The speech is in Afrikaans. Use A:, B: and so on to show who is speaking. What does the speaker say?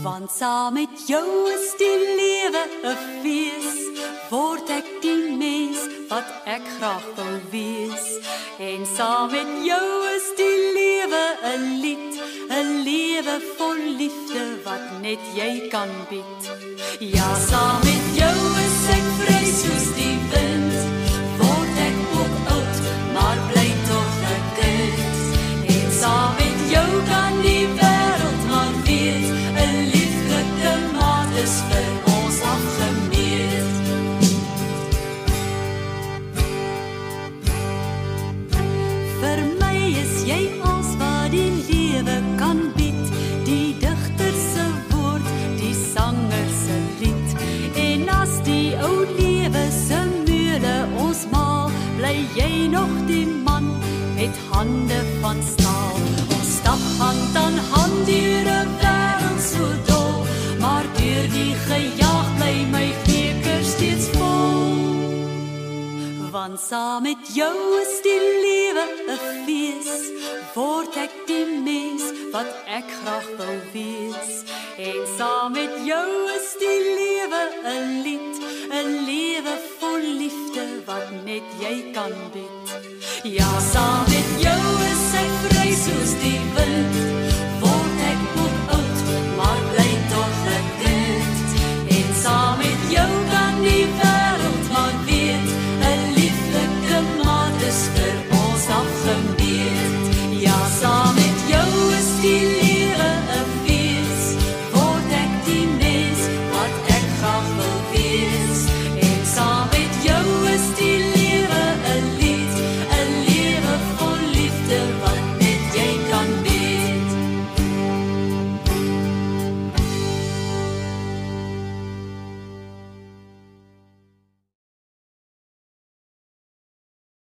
A: Want saam met jou is die lewe 'n fees, word ek die mens wat ek graag wou wees. En saam met jou is die lewe 'n lied, 'n lewe vol liefde wat net jy kan bied. Ja, saam met jou is ek vry soos die wind, word ek ook oud, maar bly tog 'n kind. En saam met jou kan die wêreld maar weet, 'n lieflike maat is vir ons afgemeet. Vir my is jy als wat die lewe kan bied, die digter se woord, die sanger se lied. En as die ou lewe se mule ons maal, bly jy nog die man met hande van staal. Ons stap hand aan hand deur 'n wêreld so dol, maar deur die gejaag bly my beker steeds vol. Want saam met jou is die lewe 'n fees, word ek die mens wat ek graag wou wees. En saam met jou is die lewe 'n lied, 'n lewe vol liefde wat net jy kan bied. Ja, saam met jou is ek vry soos die wind,